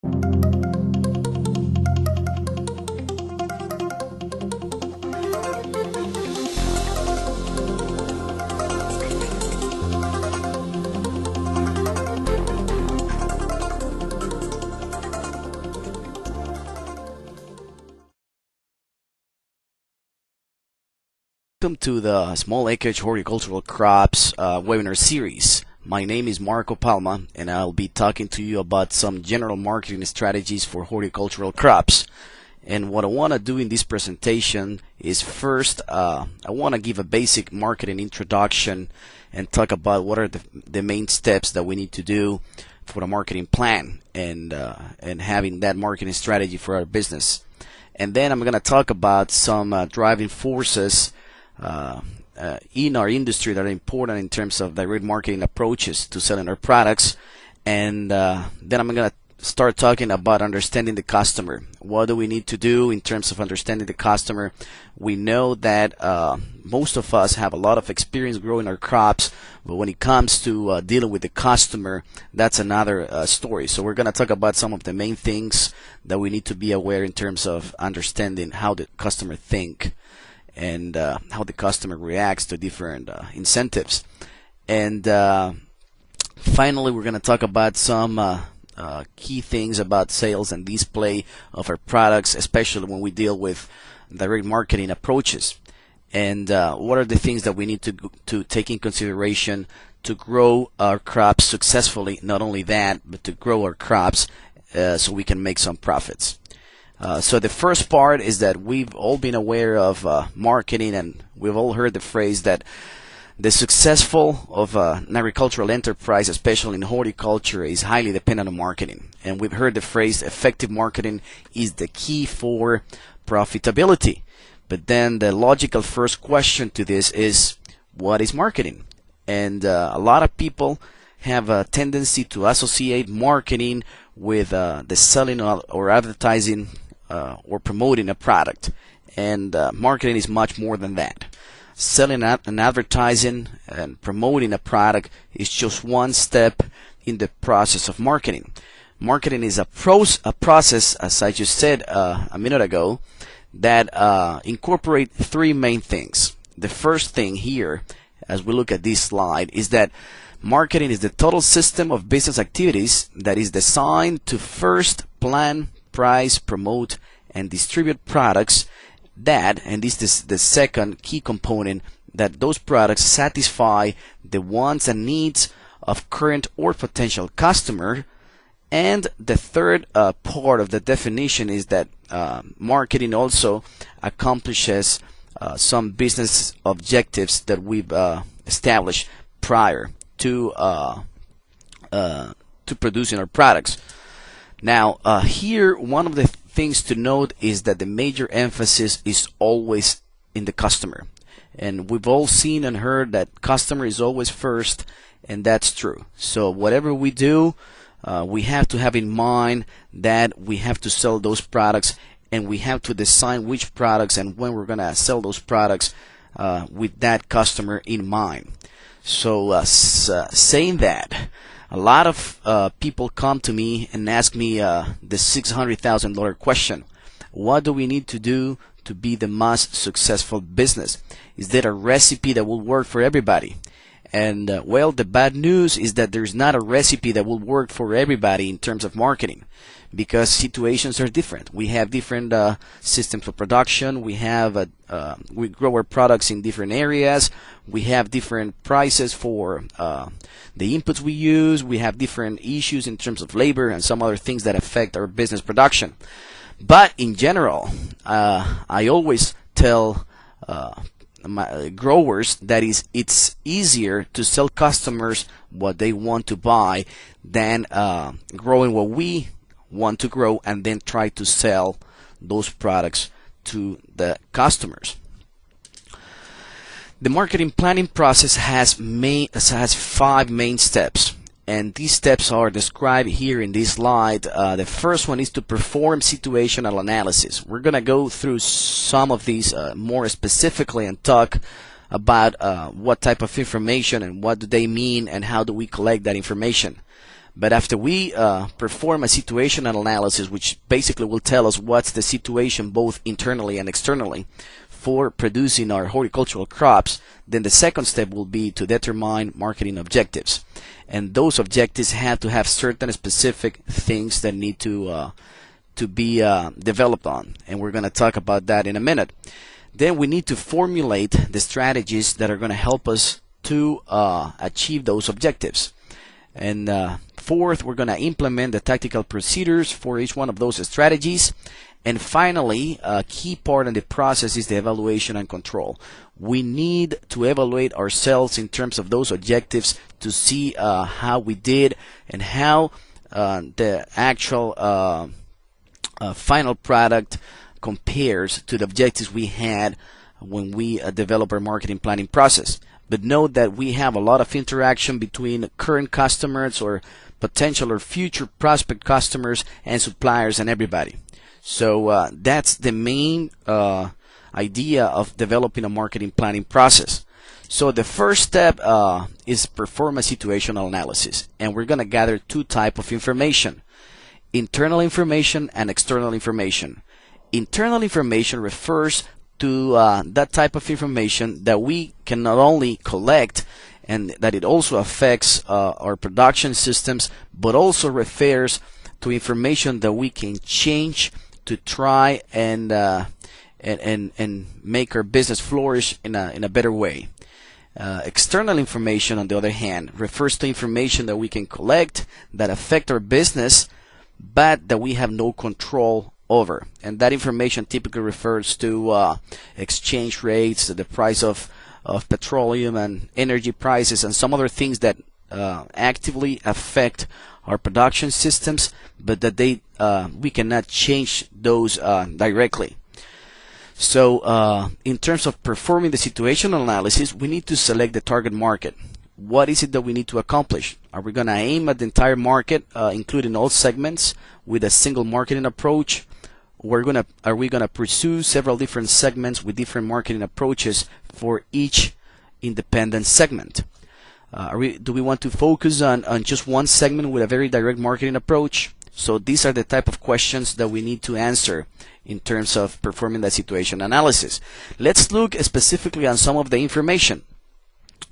Welcome to the Small Acreage Horticultural Crops webinar series. My name is Marco Palma, and I'll be talking to you about some general marketing strategies for horticultural crops. And what I want to do in this presentation is first, I want to give a basic marketing introduction and talk about what are the main steps that we need to do for a marketing plan and having that marketing strategy for our business. And then I'm going to talk about some driving forces in our industry that are important in terms of direct marketing approaches to selling our products. And then I'm going to start talking about understanding the customer. What do we need to do in terms of understanding the customer? We know that most of us have a lot of experience growing our crops, but when it comes to dealing with the customer, that's another story. So we're going to talk about some of the main things that we need to be aware in terms of understanding how the customer think and how the customer reacts to different incentives. And finally, we're going to talk about some key things about sales and display of our products, especially when we deal with direct marketing approaches. And what are the things that we need to take in consideration to grow our crops successfully? Not only that, but to grow our crops so we can make some profits. So the first part is that we've all been aware of marketing, and we've all heard the phrase that the successful of an agricultural enterprise, especially in horticulture, is highly dependent on marketing. And we've heard the phrase effective marketing is the key for profitability. But then the logical first question to this is, what is marketing? And a lot of people have a tendency to associate marketing with the selling or advertising or promoting a product. And marketing is much more than that. Selling and advertising and promoting a product is just one step in the process of marketing. Marketing is a process, as I just said a minute ago, that incorporate three main things. The first thing here, as we look at this slide, is that marketing is the total system of business activities that is designed to first plan, price, promote, and distribute products that, and this is the second key component, that those products satisfy the wants and needs of current or potential customer. And the third part of the definition is that marketing also accomplishes some business objectives that we've established prior to producing our products. Now, here, one of the things to note is that the major emphasis is always in the customer. And we've all seen and heard that customer is always first, and that's true. So whatever we do, we have to have in mind that we have to sell those products, and we have to decide which products and when we're going to sell those products with that customer in mind. So saying that, a lot of people come to me and ask me the $600,000 question. What do we need to do to be the most successful business? Is there a recipe that will work for everybody? And well, the bad news is that there's not a recipe that will work for everybody in terms of marketing, because situations are different. We have different systems of production. We grow our products in different areas. We have different prices for the inputs we use. We have different issues in terms of labor and some other things that affect our business production. But in general, I always tell my growers that it's easier to sell customers what they want to buy than growing what we want to grow and then try to sell those products to the customers. The marketing planning process has 5 main steps, and these steps are described here in this slide. The first one is to perform situational analysis. We're going to go through some of these more specifically and talk about what type of information and what do they mean and how do we collect that information. But after we perform a situational analysis, which basically will tell us what's the situation both internally and externally for producing our horticultural crops, then the second step will be to determine marketing objectives. And those objectives have to have certain specific things that need to be developed on. And we're going to talk about that in a minute. Then we need to formulate the strategies that are going to help us to achieve those objectives. And fourth, we're going to implement the tactical procedures for each one of those strategies. And finally, a key part in the process is the evaluation and control. We need to evaluate ourselves in terms of those objectives to see how we did and how the actual final product compares to the objectives we had when we develop our marketing planning process. But note that we have a lot of interaction between current customers or potential or future prospect customers and suppliers and everybody. So that's the main idea of developing a marketing planning process. So the first step is perform a situational analysis, and we're going to gather two types of information: internal information and external information. Internal information refers to that type of information that we can not only collect and that it also affects our production systems, but also refers to information that we can change to try and make our business flourish in a better way. External information, on the other hand, refers to information that we can collect that affect our business, but that we have no control over. And that information typically refers to exchange rates, the price of petroleum and energy prices, and some other things that actively affect our production systems, but that we cannot change those directly. So in terms of performing the situational analysis, we need to select the target market. What is it that we need to accomplish? Are we going to aim at the entire market, including all segments, with a single marketing approach? Are we going to pursue several different segments with different marketing approaches for each independent segment? Do we want to focus on just one segment with a very direct marketing approach? So these are the type of questions that we need to answer in terms of performing the situation analysis. Let's look specifically on some of the information.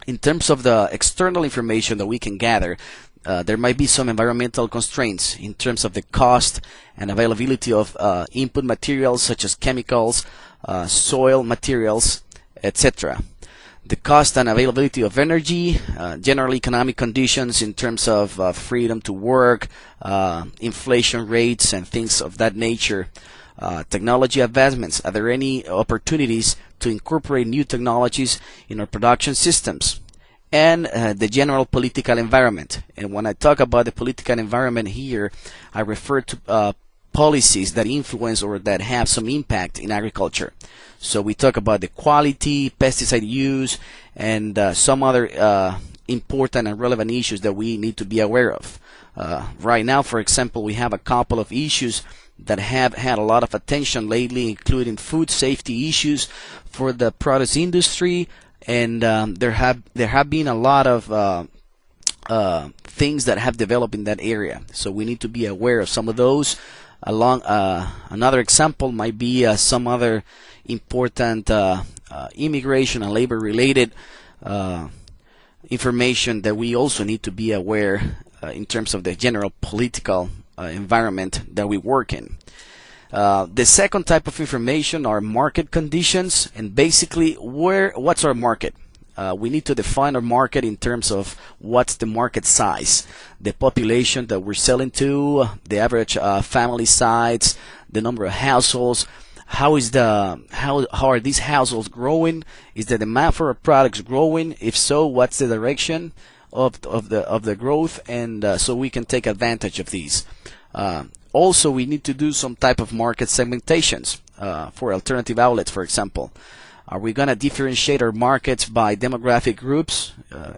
In terms of the external information that we can gather, there might be some environmental constraints in terms of the cost and availability of input materials such as chemicals, soil materials, etc. The cost and availability of energy, general economic conditions in terms of freedom to work, inflation rates and things of that nature. Technology advancements. Are there any opportunities to incorporate new technologies in our production systems? And the general political environment. And when I talk about the political environment here, I refer to policies that influence or that have some impact in agriculture. So we talk about the quality, pesticide use, and some other important and relevant issues that we need to be aware of. Right now, for example, we have a couple of issues that have had a lot of attention lately, including food safety issues for the produce industry, and there have been a lot of things that have developed in that area. So we need to be aware of some of those. Another example might be some other important immigration and labor related information that we also need to be aware in terms of the general political environment that we work in. The second type of information are market conditions, and basically what's our market? We need to define our market in terms of what's the market size, the population that we're selling to, the average family size, the number of households. How are these households growing? Is the demand for our products growing? If so, what's the direction of the growth? And so we can take advantage of these. Also, we need to do some type of market segmentations for alternative outlets, for example. Are we going to differentiate our markets by demographic groups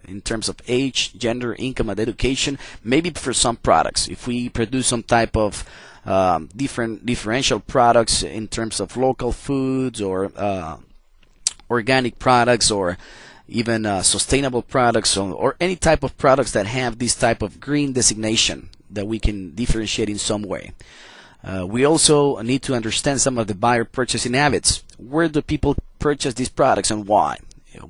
in terms of age, gender, income, and education? Maybe for some products, if we produce some type of differential products in terms of local foods or organic products or even sustainable products or any type of products that have this type of green designation that we can differentiate in some way. We also need to understand some of the buyer purchasing habits. Where do people purchase these products and why?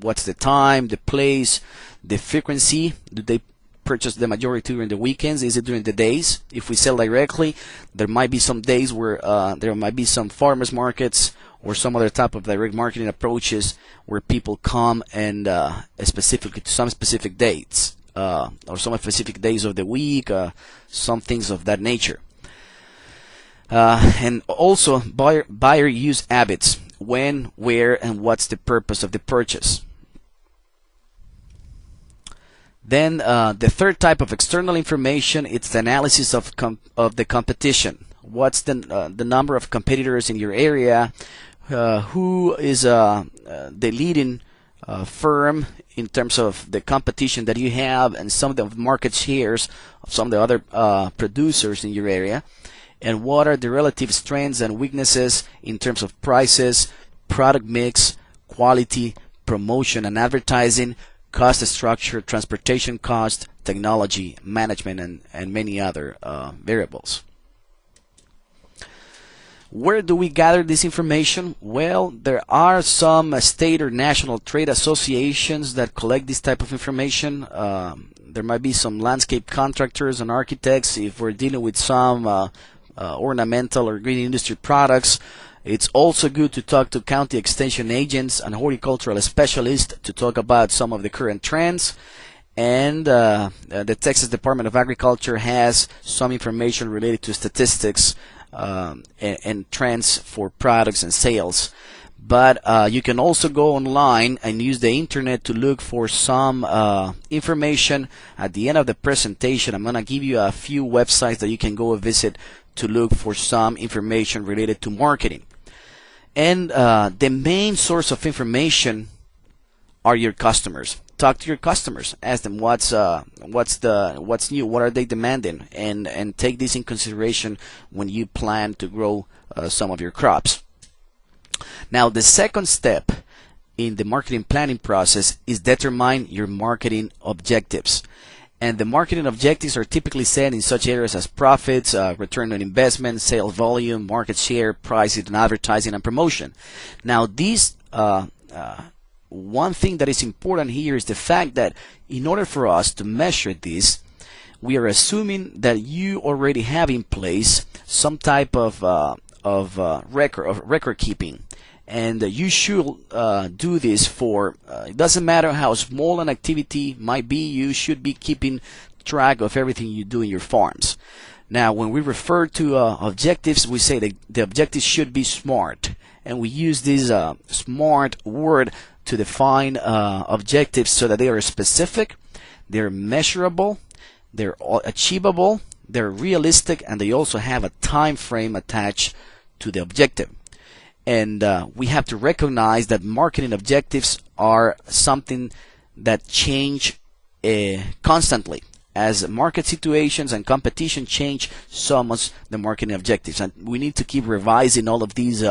What's the time, the place, the frequency? Do they purchase the majority during the weekends? Is it during the days? If we sell directly, there might be some days where there might be some farmers markets or some other type of direct marketing approaches where people come and specifically to some specific dates or some specific days of the week, some things of that nature. And also buyer use habits. When, where, and what's the purpose of the purchase. Then the third type of external information, it's the analysis of the competition. What's the number of competitors in your area? Who is the leading firm in terms of the competition that you have, and some of the market shares of some of the other producers in your area? And what are the relative strengths and weaknesses in terms of prices, product mix, quality, promotion and advertising, cost structure, transportation cost, technology, management, and many other variables. Where do we gather this information? Well, there are some state or national trade associations that collect this type of information. There might be some landscape contractors and architects. If we're dealing with some ornamental or green industry products, it's also good to talk to county extension agents and horticultural specialists to talk about some of the current trends. And the Texas Department of Agriculture has some information related to statistics and trends for products and sales. But you can also go online and use the internet to look for some information. At the end of the presentation, I'm going to give you a few websites that you can go visit to look for some information related to marketing. And the main source of information are your customers. Talk to your customers. Ask them what's new, what are they demanding, and take this in consideration when you plan to grow some of your crops. Now, the second step in the marketing planning process is determine your marketing objectives. And the marketing objectives are typically set in such areas as profits, return on investment, sales volume, market share, pricing, and advertising and promotion. Now, these one thing that is important here is the fact that in order for us to measure this, we are assuming that you already have in place some type of record keeping. And you should do this for, it doesn't matter how small an activity might be, you should be keeping track of everything you do in your farms. Now, when we refer to objectives, we say that the objectives should be SMART. And we use this SMART word to define objectives so that they are specific, they're measurable, they're achievable, they're realistic, and they also have a time frame attached to the objective. And we have to recognize that marketing objectives are something that change constantly. As market situations and competition change, so must the marketing objectives. And we need to keep revising all of these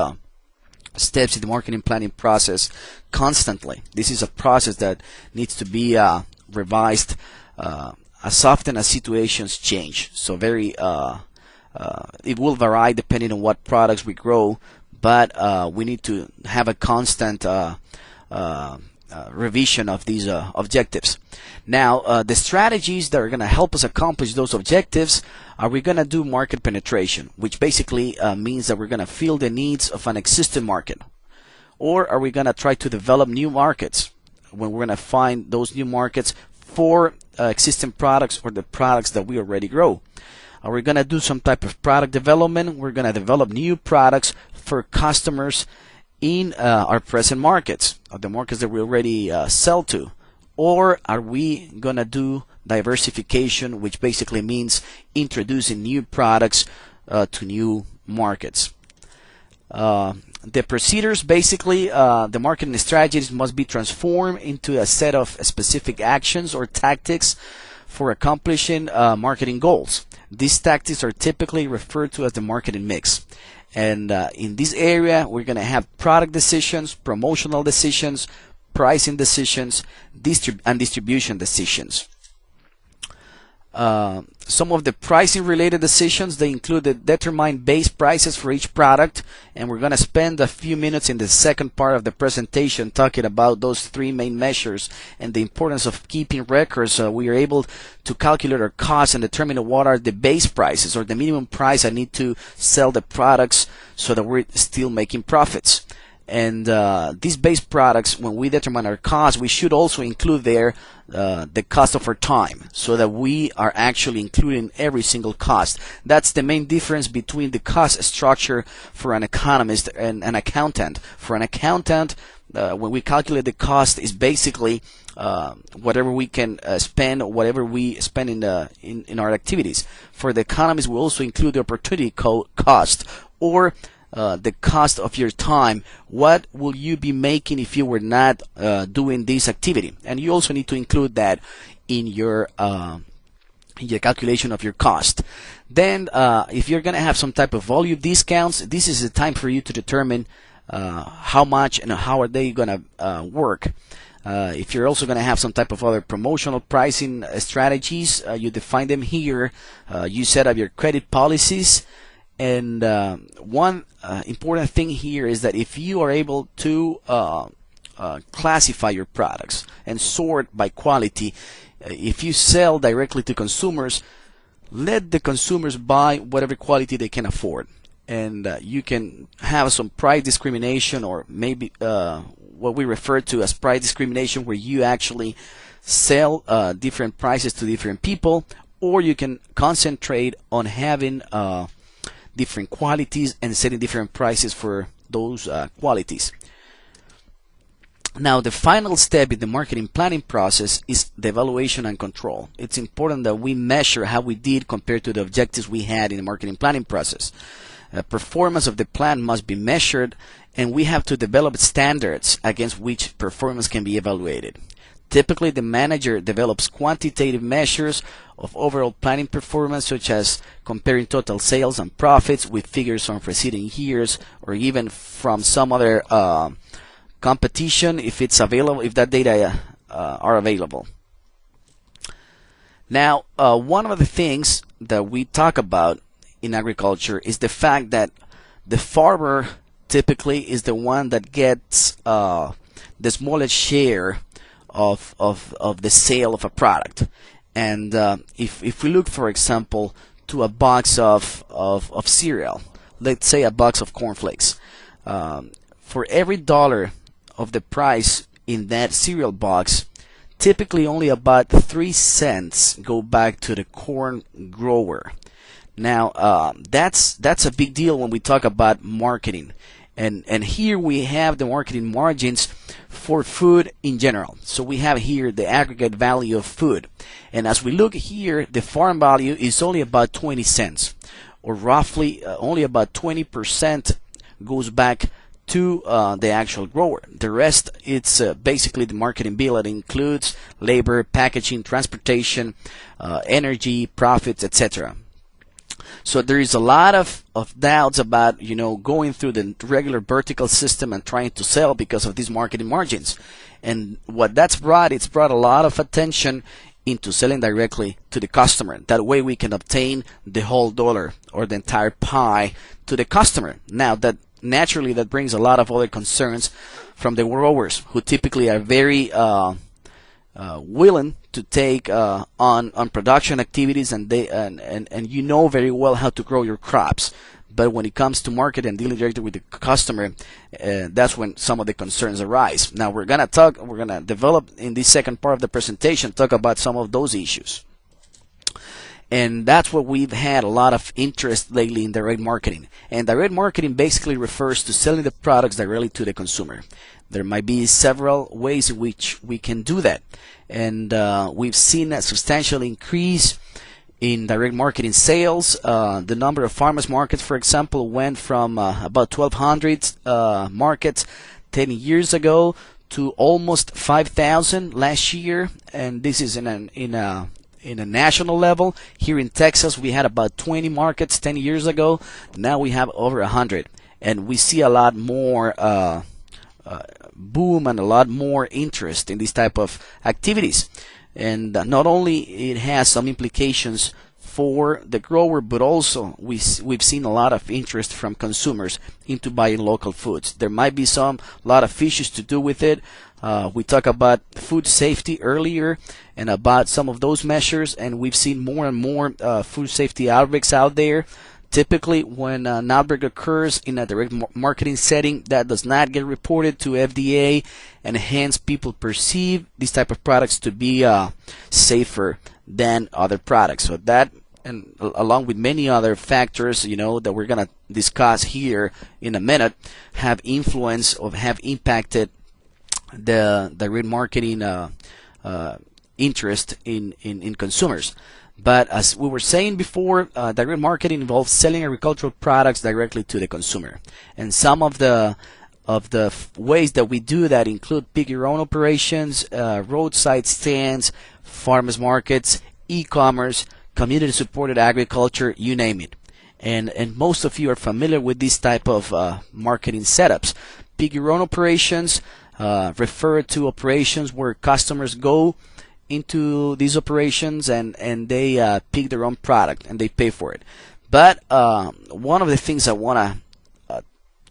steps in the marketing planning process constantly. This is a process that needs to be revised as often as situations change. So it will vary depending on what products we grow, but we need to have a constant revision of these objectives. Now, the strategies that are going to help us accomplish those objectives are we going to do market penetration, which basically means that we're going to fill the needs of an existing market. Or are we going to try to develop new markets when we're going to find those new markets for existing products or the products that we already grow? Are we going to do some type of product development? We're going to develop new products for customers in our present markets, or the markets that we already sell to. Or are we going to do diversification, which basically means introducing new products to new markets? The procedures, basically, the marketing strategies must be transformed into a set of specific actions or tactics for accomplishing marketing goals. These tactics are typically referred to as the marketing mix. And in this area, we're going to have product decisions, promotional decisions, pricing decisions, and distribution decisions. Some of the pricing related decisions, they include the determine base prices for each product, and we're going to spend a few minutes in the second part of the presentation talking about those three main measures and the importance of keeping records so we are able to calculate our costs and determine what are the base prices or the minimum price I need to sell the products so that we're still making profits. And these base products, when we determine our cost, we should also include there the cost of our time, so that we are actually including every single cost. That's the main difference between the cost structure for an economist and an accountant. For an accountant, when we calculate the cost, is basically whatever we can spend, or whatever we spend in our activities. For the economist, we also include the opportunity cost, or the cost of your time. What will you be making if you were not doing this activity? And you also need to include that in your calculation of your cost. Then if you're going to have some type of volume discounts, this is the time for you to determine how much and how are they going to work. If you're also going to have some type of other promotional pricing strategies, you define them here. You set up your credit policies. And one important thing here is that if you are able to classify your products and sort by quality, if you sell directly to consumers, let the consumers buy whatever quality they can afford. And you can have some price discrimination, or maybe what we refer to as price discrimination, where you actually sell different prices to different people, or you can concentrate on having different qualities and setting different prices for those qualities. Now, the final step in the marketing planning process is the evaluation and control. It's important that we measure how we did compared to the objectives we had in the marketing planning process. Performance of the plan must be measured, and we have to develop standards against which performance can be evaluated. Typically, the manager develops quantitative measures of overall planning performance, such as comparing total sales and profits with figures from preceding years, or even from some other competition if it's available, if that data are available. Now, one of the things that we talk about in agriculture is the fact that the farmer typically is the one that gets the smallest share of the sale of a product. And if we look, for example, to a box of cereal, let's say a box of cornflakes, for every dollar of the price in that cereal box, typically only about 3 cents go back to the corn grower. Now that's a big deal when we talk about marketing. And here we have the marketing margins for food in general. So we have here the aggregate value of food. And as we look here, the farm value is only about 20 cents, or roughly only about 20% goes back to the actual grower. The rest, it's basically the marketing bill that includes labor, packaging, transportation, energy, profits, etc. So there is a lot of doubts about, going through the regular vertical system and trying to sell because of these marketing margins. And what that's brought, it's brought a lot of attention into selling directly to the customer. That way we can obtain the whole dollar or the entire pie to the customer. Now, that naturally that brings a lot of other concerns from the growers, who typically are very willing to take on production activities, and you know very well how to grow your crops. But when it comes to market and dealing directly with the customer, that's when some of the concerns arise. Now we're gonna develop in this second part of the presentation, talk about some of those issues. And that's what we've had a lot of interest lately in direct marketing. And direct marketing basically refers to selling the products directly to the consumer. There might be several ways in which we can do that. And we've seen a substantial increase in direct marketing sales. The number of farmers markets, for example, went from about 1,200 markets 10 years ago to almost 5,000 last year. And this is in a national level. Here in Texas, we had about 20 markets 10 years ago. Now we have over 100, and we see a lot more boom and a lot more interest in this type of activities. And not only it has some implications for the grower, but also we've seen a lot of interest from consumers into buying local foods. There might be a lot of issues to do with it. We talked about food safety earlier and about some of those measures, and we've seen more and more food safety outbreaks out there. Typically, when an outbreak occurs in a direct marketing setting, that does not get reported to FDA, and hence people perceive these type of products to be safer than other products. So that, and along with many other factors, that we're gonna discuss here in a minute, have impacted the direct marketing interest in consumers. But as we were saying before, direct marketing involves selling agricultural products directly to the consumer, and some of the ways that we do that include pick your own operations, roadside stands, farmers markets, e-commerce, community supported agriculture, you name it. And most of you are familiar with this type of marketing setups. Pick your own operations refer to operations where customers go into these operations and they pick their own product and they pay for it. But one of the things I want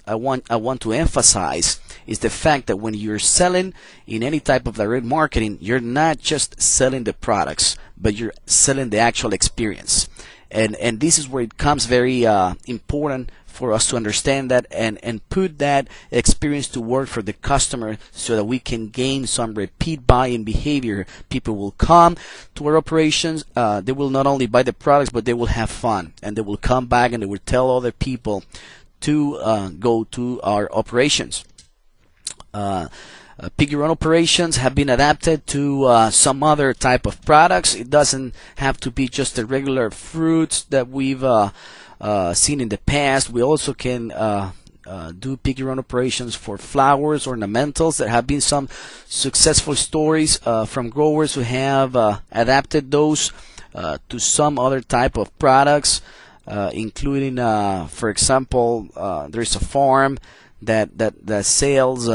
to emphasize is the fact that when you're selling in any type of direct marketing, you're not just selling the products, but you're selling the actual experience. And this is where it becomes very important for us to understand that and put that experience to work for the customer so that we can gain some repeat buying behavior. People will come to our operations, they will not only buy the products, but they will have fun, and they will come back and they will tell other people to go to our operations. Pick your own operations have been adapted to some other type of products. It doesn't have to be just the regular fruits that we've seen in the past. We also can do pick your own operations for flowers, ornamentals. There have been some successful stories from growers who have adapted those to some other type of products, including, for example, there is a farm that sells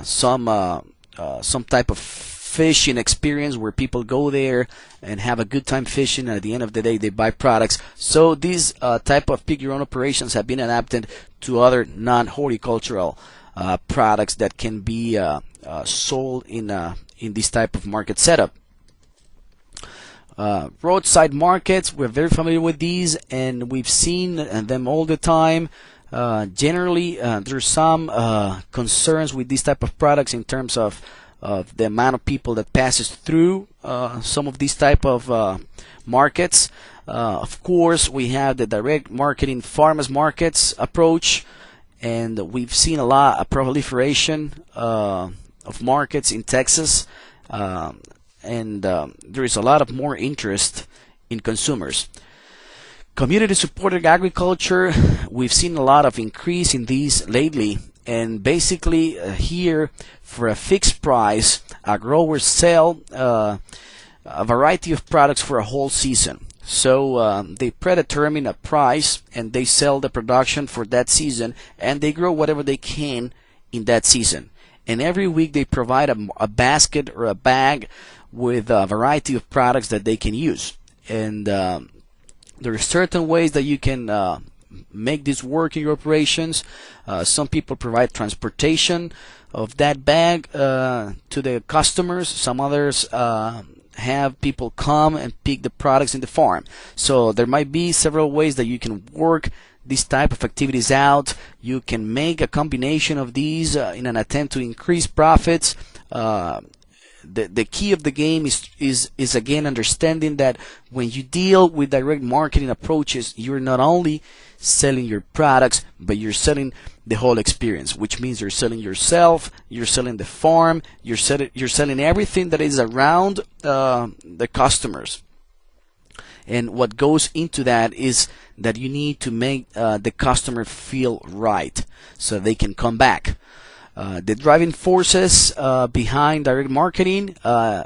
some type of fishing experience where people go there and have a good time fishing, and at the end of the day they buy products. So these type of pick your own operations have been adapted to other non-horticultural products that can be sold in this type of market setup. Roadside markets, we're very familiar with these and we've seen them all the time. Generally, there's some concerns with these type of products in terms of the amount of people that passes through some of these type of markets. Of course, we have the direct marketing farmers markets approach, and we've seen a proliferation of markets in Texas, and there is a lot of more interest in consumers. Community supported agriculture, we've seen a lot of increase in these lately, and basically here for a fixed price, growers sell a variety of products for a whole season. So they predetermine a price and they sell the production for that season, and they grow whatever they can in that season. And every week they provide a basket or a bag with a variety of products that they can use. And there are certain ways that you can make this work in your operations. Some people provide transportation of that bag to the customers. Some others have people come and pick the products in the farm. So there might be several ways that you can work these type of activities out. You can make a combination of these in an attempt to increase profits. The key of the game is again understanding that when you deal with direct marketing approaches, you're not only selling your products, but you're selling the whole experience, which means you're selling yourself, you're selling the farm, you're selling everything that is around the customers. And what goes into that is that you need to make the customer feel right so they can come back. The driving forces behind direct marketing,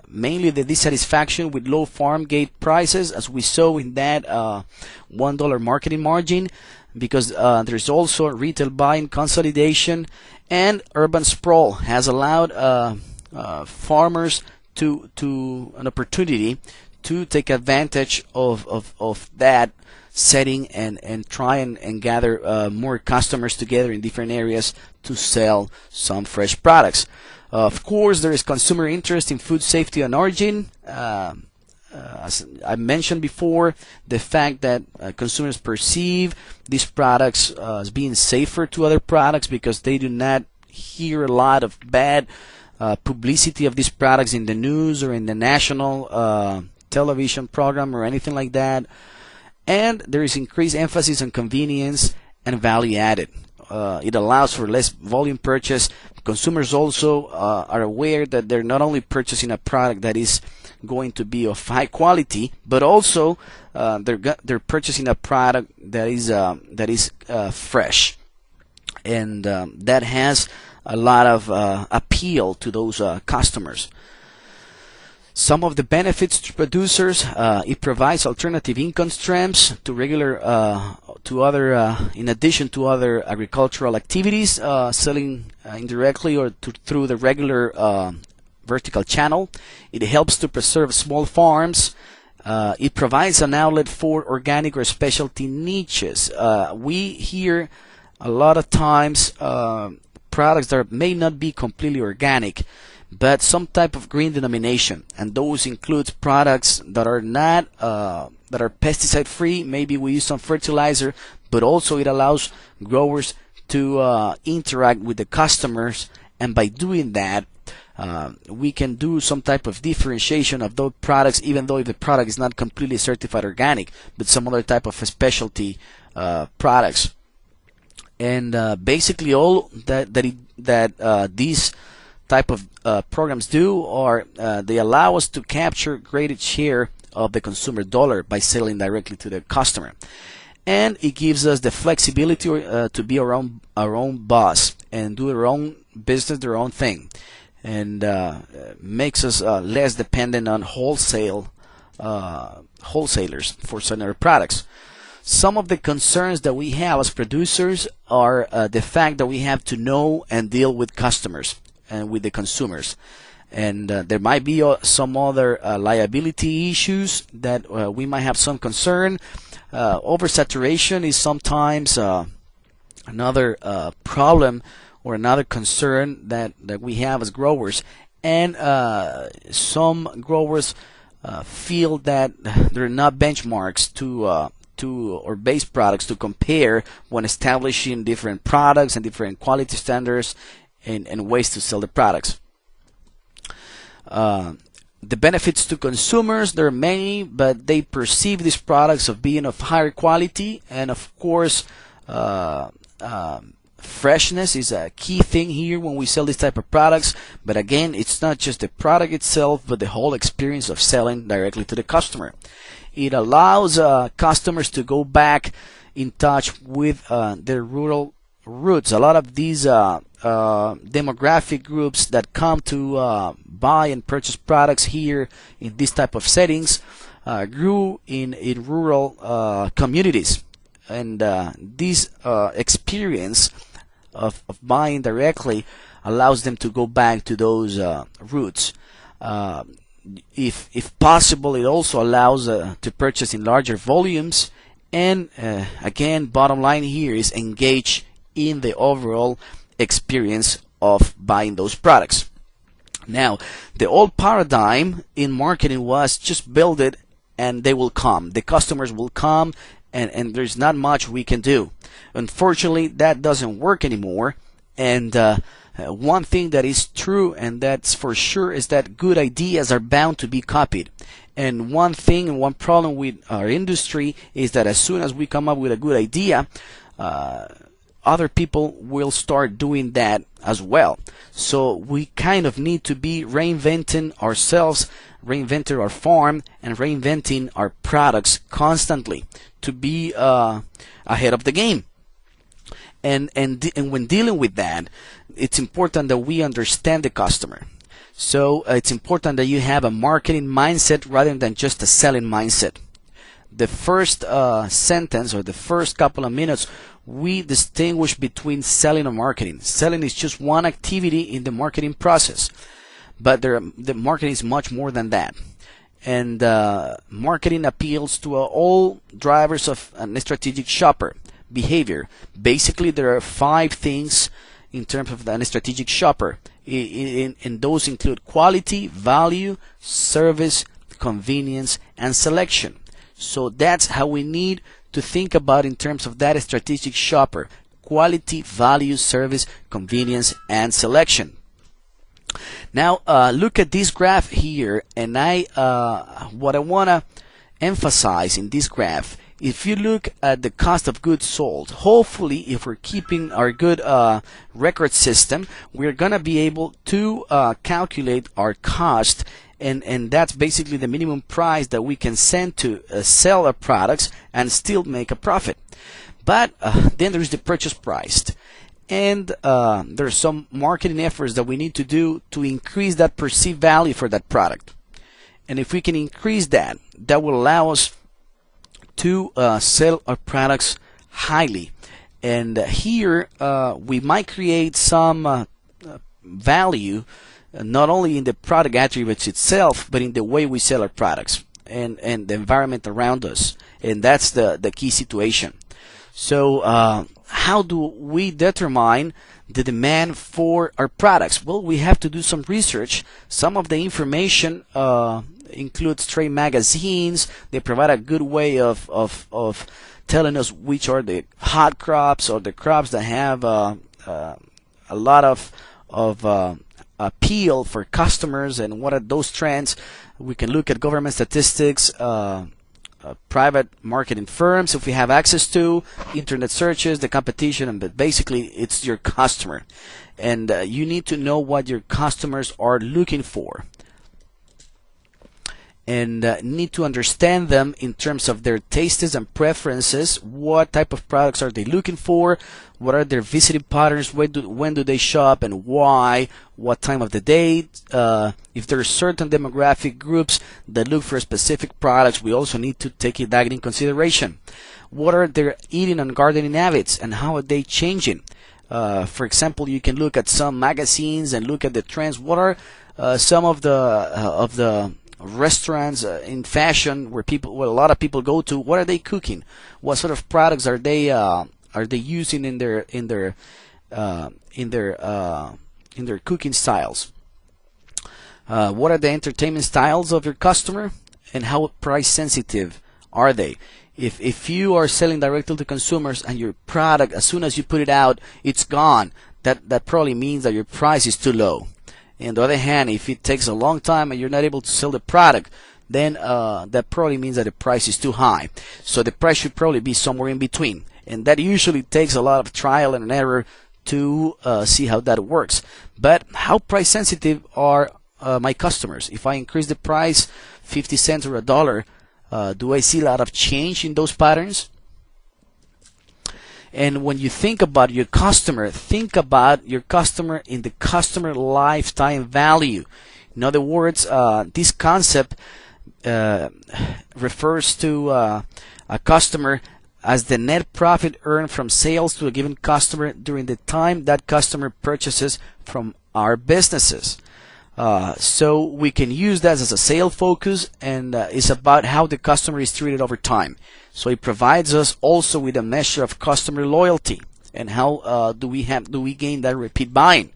mainly the dissatisfaction with low farm gate prices, as we saw in that $1 marketing margin. because there's also retail buying consolidation, and urban sprawl has allowed farmers to an opportunity to take advantage of that setting and try and gather more customers together in different areas to sell some fresh products. Of course, there is consumer interest in food safety and origin. As I mentioned before, the fact that consumers perceive these products as being safer to other products because they do not hear a lot of bad publicity of these products in the news or in the national television program or anything like that. And there is increased emphasis on convenience and value added. It allows for less volume purchase. Consumers also are aware that they're not only purchasing a product that is going to be of high quality, but also they're purchasing a product that is fresh, and that has a lot of appeal to those customers. Some of the benefits to producers: it provides alternative income streams to in addition to other agricultural activities, selling indirectly or through the regular vertical channel. It helps to preserve small farms. It provides an outlet for organic or specialty niches. We hear a lot of times products that may not be completely organic, but some type of green denomination, and those include products that are not that are pesticide free. Maybe we use some fertilizer, but also it allows growers to interact with the customers, and by doing that we can do some type of differentiation of those products, even though if the product is not completely certified organic, but some other type of specialty products. And basically all that these type of programs do are they allow us to capture greater share of the consumer dollar by selling directly to the customer, and it gives us the flexibility to be our own boss and do our own business, their own thing, and makes us less dependent on wholesalers for certain other products. Some of the concerns that we have as producers are the fact that we have to know and deal with customers and with the consumers, and there might be some other liability issues that we might have some concern. Oversaturation is sometimes another problem or another concern that we have as growers, and some growers feel that there are not benchmarks to or base products to compare when establishing different products and different quality standards and ways to sell the products. The benefits to consumers, there are many, but they perceive these products of being of higher quality, and of course freshness is a key thing here when we sell this type of products. But again, it's not just the product itself, but the whole experience of selling directly to the customer. It allows customers to go back in touch with their rural roots. A lot of these demographic groups that come to buy and purchase products here in this type of settings grew in rural communities, and this experience of buying directly allows them to go back to those roots. If possible, it also allows to purchase in larger volumes, and again, bottom line here is engage in the overall experience of buying those products. Now, the old paradigm in marketing was just build it and they will come. The customers will come, and there's not much we can do. Unfortunately, that doesn't work anymore. And one thing that is true, and that's for sure, is that good ideas are bound to be copied. And one thing and one problem with our industry is that as soon as we come up with a good idea, other people will start doing that as well. So we kind of need to be reinventing ourselves, reinventing our farm, and reinventing our products constantly to be ahead of the game. And when dealing with that, it's important that we understand the customer. So it's important that you have a marketing mindset rather than just a selling mindset. the first sentence or the first couple of minutes, we distinguish between selling and marketing. Selling is just one activity in the marketing process, but the marketing is much more than that. And marketing appeals to all drivers of a strategic shopper behavior. Basically, there are 5 things in terms of a strategic shopper, and those include quality, value, service, convenience, and selection. So that's how we need to think about in terms of that strategic shopper: quality, value, service, convenience, and selection. Now look at this graph here, and what I want to emphasize in this graph, if you look at the cost of goods sold, hopefully if we're keeping our good record system, we're gonna be able to calculate our cost, and that's basically the minimum price that we can send to sell our products and still make a profit. But then there's the purchase price. And there's some marketing efforts that we need to do to increase that perceived value for that product. And if we can increase that, that will allow us to sell our products highly. And here we might create some value, not only in the product attributes itself, but in the way we sell our products and the environment around us. And that's the key situation. So how do we determine the demand for our products? Well, we have to do some research. Some of the information includes trade magazines. They provide a good way of telling us which are the hot crops or the crops that have a lot of appeal for customers, and what are those trends. We can look at government statistics, private marketing firms if we have access to, internet searches, the competition, but basically it's your customer, and you need to know what your customers are looking for, and need to understand them in terms of their tastes and preferences. What type of products are they looking for? What are their visiting patterns? When do they shop, and why? What time of the day? If there are certain demographic groups that look for specific products, we also need to take that in consideration. What are their eating and gardening habits, and how are they changing? For example, you can look at some magazines and look at the trends. What are some of the restaurants in fashion where a lot of people go to? What are they cooking? What sort of products are they using in their cooking styles? What are the entertainment styles of your customer, and how price sensitive are they? If you are selling directly to consumers and your product, as soon as you put it out, it's gone, that probably means that your price is too low. On the other hand, if it takes a long time and you're not able to sell the product, then that probably means that the price is too high. So the price should probably be somewhere in between, and that usually takes a lot of trial and error to see how that works. But how price sensitive are my customers? If I increase the price 50 cents or $1, do I see a lot of change in those patterns? And when you think about your customer, think about your customer in the customer lifetime value. In other words, this concept refers to a customer as the net profit earned from sales to a given customer during the time that customer purchases from our businesses. So we can use that as a sale focus, and it's about how the customer is treated over time. So it provides us also with a measure of customer loyalty, and how do we gain that repeat buying.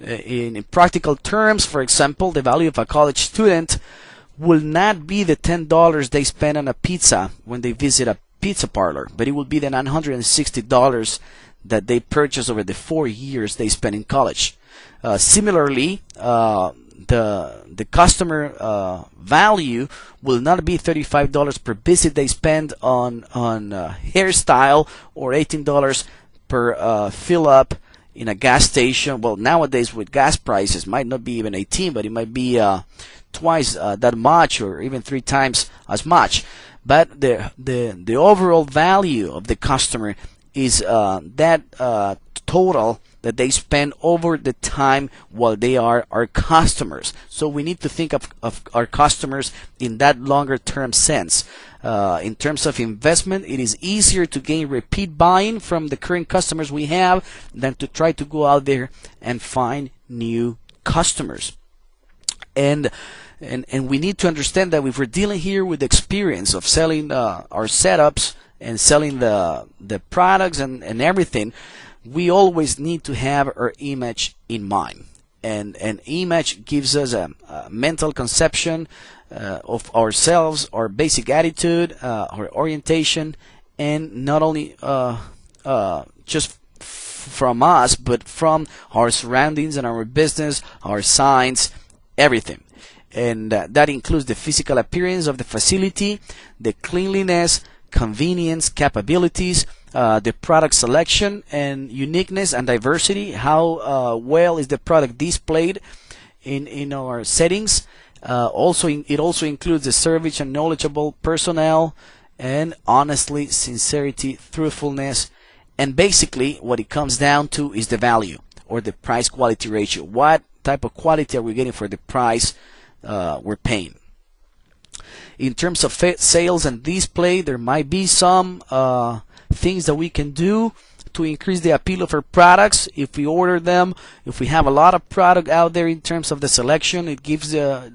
In practical terms, for example, the value of a college student will not be the $10 they spend on a pizza when they visit a pizza parlor, but it will be the $960 that they purchase over the 4 years they spend in college. Similarly, the customer value will not be $35 per visit they spend on hairstyle, or $18 per fill up in a gas station. Well, nowadays with gas prices, might not be even 18, but it might be twice that much, or even 3 times as much. But the overall value of the customer is that total that they spend over the time while they are our customers. So we need to think of our customers in that longer term sense. In terms of investment, it is easier to gain repeat buying from the current customers we have than to try to go out there and find new customers. And we need to understand that if we're dealing here with the experience of selling our setups and selling the products and everything, we always need to have our image in mind. And an image gives us a mental conception of ourselves, our basic attitude, our orientation, and not only just from us, but from our surroundings and our business, our signs, everything. And that includes the physical appearance of the facility, the cleanliness, convenience, capabilities, the product selection and uniqueness and diversity. How well is the product displayed in our settings? It also includes the service and knowledgeable personnel, and honestly, sincerity, truthfulness, and basically what it comes down to is the value or the price quality ratio. What type of quality are we getting for the price we're paying? In terms of sales and display, there might be some things that we can do to increase the appeal of our products. If we order them, if we have a lot of product out there in terms of the selection, it gives the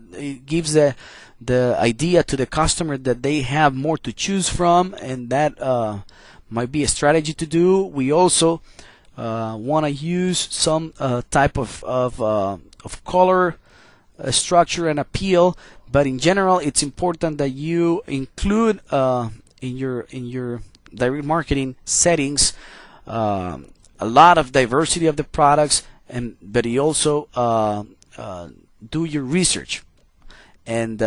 idea to the customer that they have more to choose from, and that might be a strategy to do. We also want to use some type of color structure and appeal, but in general, it's important that you include in your direct marketing settings a lot of diversity of the products, but you also do your research and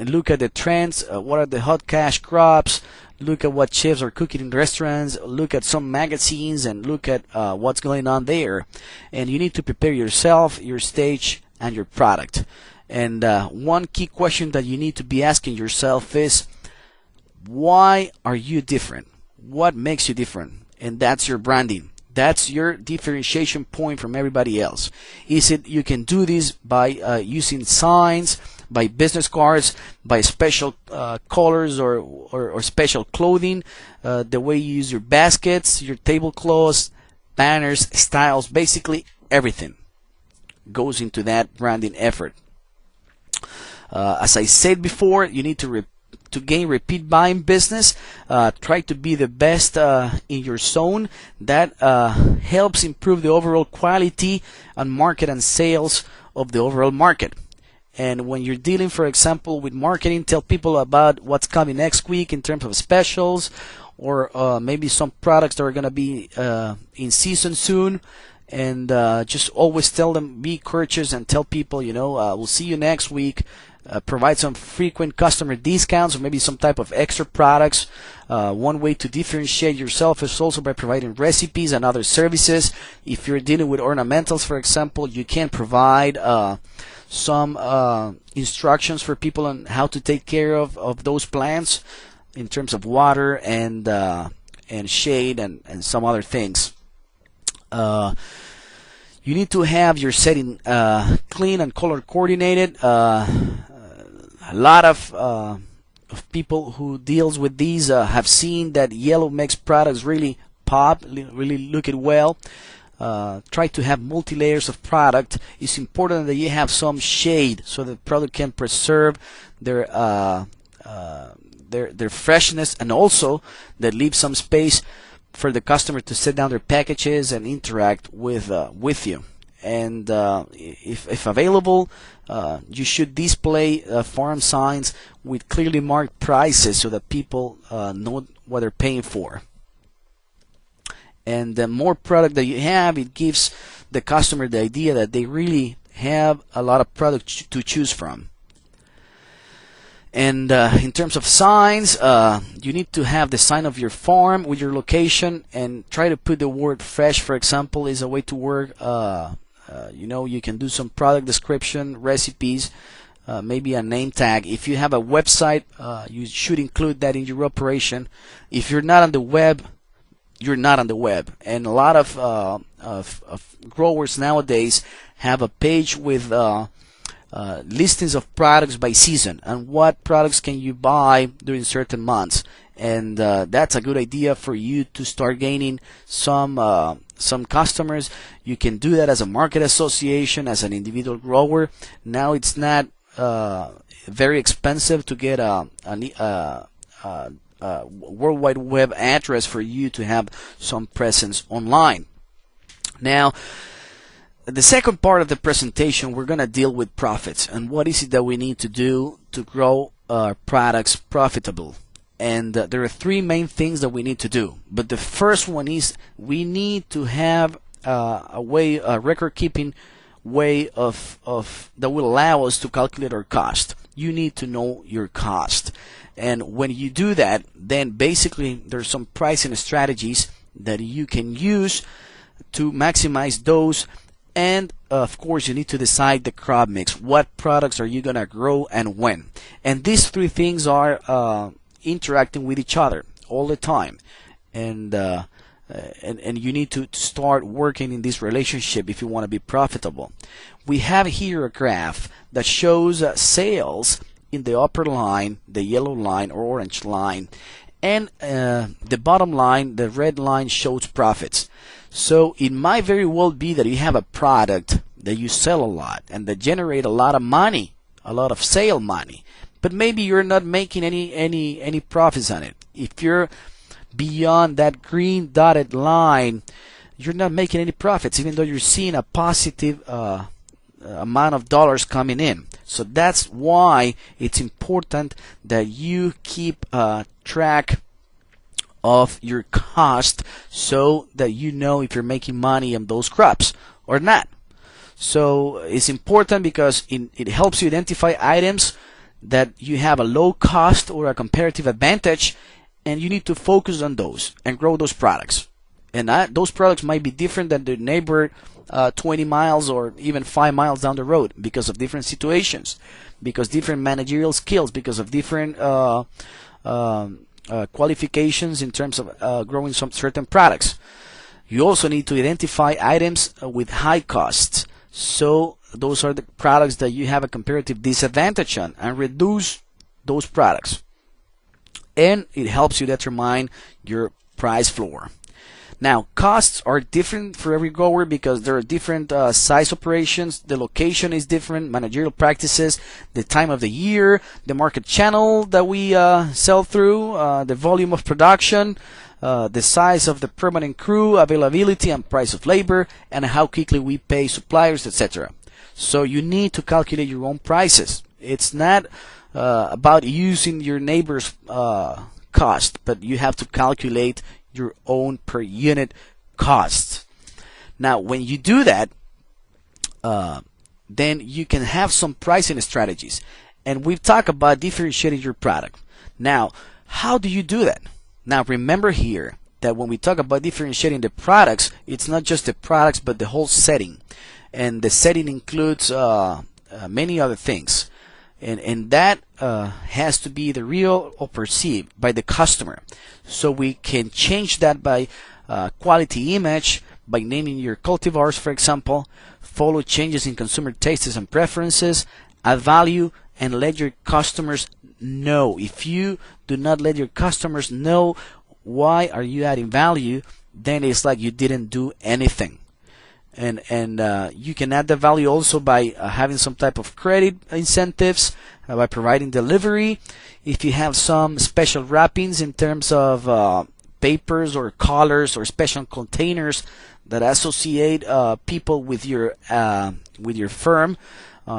look at the trends. What are the hot cash crops? Look at what chefs are cooking in restaurants. Look at some magazines and look at what's going on there. And you need to prepare yourself, your stage, and your product. And one key question that you need to be asking yourself is, why are you different? What makes you different? And that's your branding. That's your differentiation point from everybody else. Is it you can do this by using signs, by business cards, by special colors or special clothing, the way you use your baskets, your tablecloths, banners, styles, basically everything goes into that branding effort. As I said before, you need to gain repeat buying business. Try to be the best in your zone. That helps improve the overall quality and market and sales of the overall market. And when you're dealing, for example, with marketing, tell people about what's coming next week in terms of specials, or maybe some products that are going to be in season soon. And just always tell them, be courteous and tell people, we'll see you next week. Provide some frequent customer discounts or maybe some type of extra products. One way to differentiate yourself is also by providing recipes and other services. If you're dealing with ornamentals, for example, you can provide some instructions for people on how to take care of those plants in terms of water and shade and some other things. You need to have your setting clean and color coordinated. A lot of people who deals with these have seen that yellow makes products really pop, really look it well. Try to have multi layers of product. It's important that you have some shade so the product can preserve their freshness, and also that leaves some space for the customer to set down their packages and interact with you. And if available, you should display farm signs with clearly marked prices so that people know what they're paying for. And the more product that you have, it gives the customer the idea that they really have a lot of product to choose from. And in terms of signs, you need to have the sign of your farm with your location, and try to put the word fresh, for example, is a way to work. You can do some product description, recipes, maybe a name tag. If you have a website, you should include that in your operation. If you're not on the web, you're not on the web. And a lot of growers nowadays have a page with listings of products by season and what products can you buy during certain months. And that's a good idea for you to start gaining some customers. You can do that as a market association, as an individual grower. Now it's not very expensive to get a World Wide Web address for you to have some presence online. Now, the second part of the presentation, we're going to deal with profits and what is it that we need to do to grow our products profitable. And there are three main things that we need to do. But the first one is we need to have a record-keeping way of that will allow us to calculate our cost. You need to know your cost. And when you do that, then basically there's some pricing strategies that you can use to maximize those. And of course, you need to decide the crop mix. What products are you going to grow and when? And these three things are interacting with each other all the time. And you need to start working in this relationship if you want to be profitable. We have here a graph that shows sales in the upper line, the yellow line or orange line, and the bottom line, the red line, shows profits. So it might very well be that you have a product that you sell a lot and that generate a lot of money, a lot of sale money, but maybe you're not making any profits on it. If you're beyond that green dotted line, you're not making any profits, even though you're seeing a positive amount of dollars coming in. So that's why it's important that you keep track of your cost so that you know if you're making money on those crops or not. So it's important because it helps you identify items that you have a low cost or a comparative advantage, and you need to focus on those and grow those products. And those products might be different than the neighbor 20 miles or even 5 miles down the road because of different situations, because different managerial skills, because of different qualifications in terms of growing some certain products. You also need to identify items with high costs. So those are the products that you have a comparative disadvantage on, and reduce those products. And it helps you determine your price floor. Now, costs are different for every grower because there are different size operations. The location is different, managerial practices, the time of the year, the market channel that we sell through, the volume of production, the size of the permanent crew, availability and price of labor, and how quickly we pay suppliers, etc. So you need to calculate your own prices. It's not about using your neighbor's cost, but you have to calculate your own per unit cost. Now, when you do that, then you can have some pricing strategies. And we've talked about differentiating your product. Now, how do you do that? Now, remember here that when we talk about differentiating the products, it's not just the products, but the whole setting. And the setting includes many other things. And that has to be the real or perceived by the customer. So we can change that by quality image, by naming your cultivars, for example, follow changes in consumer tastes and preferences, add value, and let your customers know. If you do not let your customers know why are you adding value, then it's like you didn't do anything. And you can add the value also by having some type of credit incentives, by providing delivery. If you have some special wrappings in terms of papers or colors or special containers that associate people with your firm,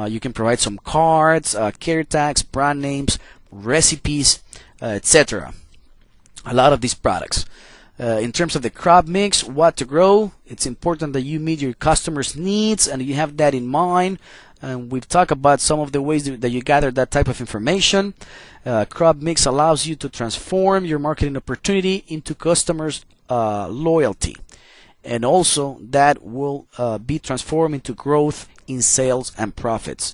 you can provide some cards, care tags, brand names, recipes, etc. A lot of these products. In terms of the crop mix, what to grow, it's important that you meet your customers' needs and you have that in mind. And we've talked about some of the ways that you gather that type of information. Crop mix allows you to transform your marketing opportunity into customers' loyalty. And also that will be transformed into growth in sales and profits.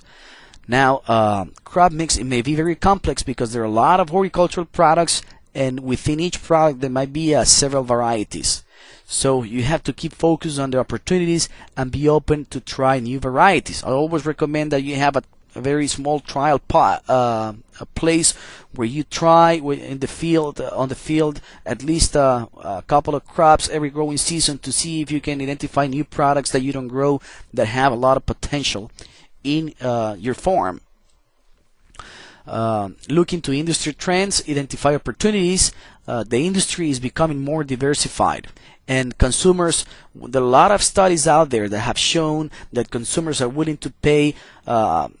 Now, crop mix, it may be very complex because there are a lot of horticultural products and within each product there might be several varieties. So you have to keep focused on the opportunities and be open to try new varieties. I always recommend that you have a very small trial a place where you try in the field, on the field, at least a couple of crops every growing season to see if you can identify new products that you don't grow that have a lot of potential in your farm. Look into industry trends, identify opportunities. The industry is becoming more diversified, and consumers, there are a lot of studies out there that have shown that consumers are willing to pay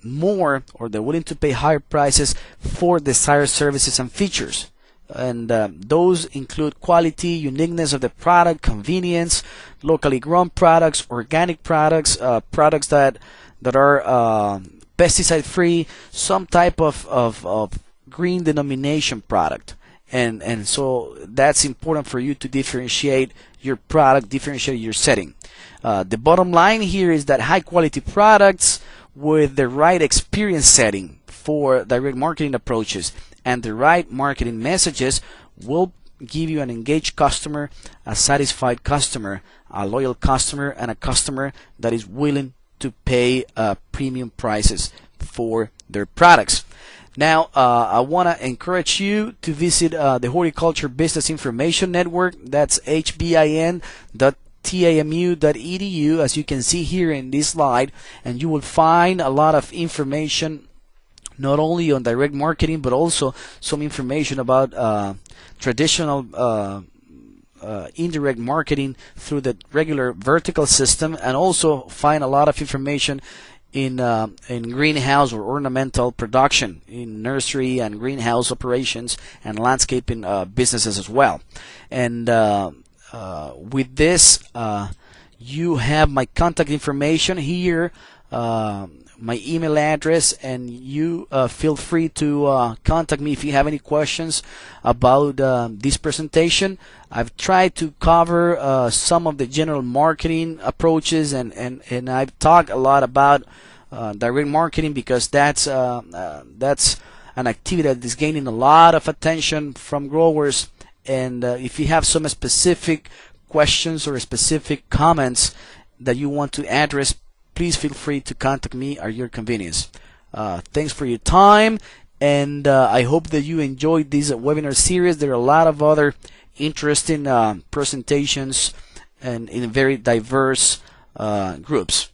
more, or they're willing to pay higher prices for desired services and features. And those include quality, uniqueness of the product, convenience, locally grown products, organic products, products that are pesticide free, some type of green denomination product. And so that's important for you to differentiate your product, differentiate your setting. The bottom line here is that high quality products with the right experience setting for direct marketing approaches and the right marketing messages will give you an engaged customer, a satisfied customer, a loyal customer, and a customer that is willing to pay premium prices for their products. Now, I want to encourage you to visit the Horticulture Business Information Network. That's hbin.tamu.edu, as you can see here in this slide, and you will find a lot of information not only on direct marketing but also some information about traditional indirect marketing through the regular vertical system, and also find a lot of information in greenhouse or ornamental production, in nursery and greenhouse operations and landscaping businesses as well. And with this, you have my contact information here, my email address, and you feel free to contact me if you have any questions about this presentation. I've tried to cover some of the general marketing approaches, and I've talked a lot about direct marketing because that's an activity that is gaining a lot of attention from growers. And if you have some specific questions or specific comments that you want to address, please feel free to contact me at your convenience. Thanks for your time, and I hope that you enjoyed this webinar series. There are a lot of other interesting presentations and in very diverse groups.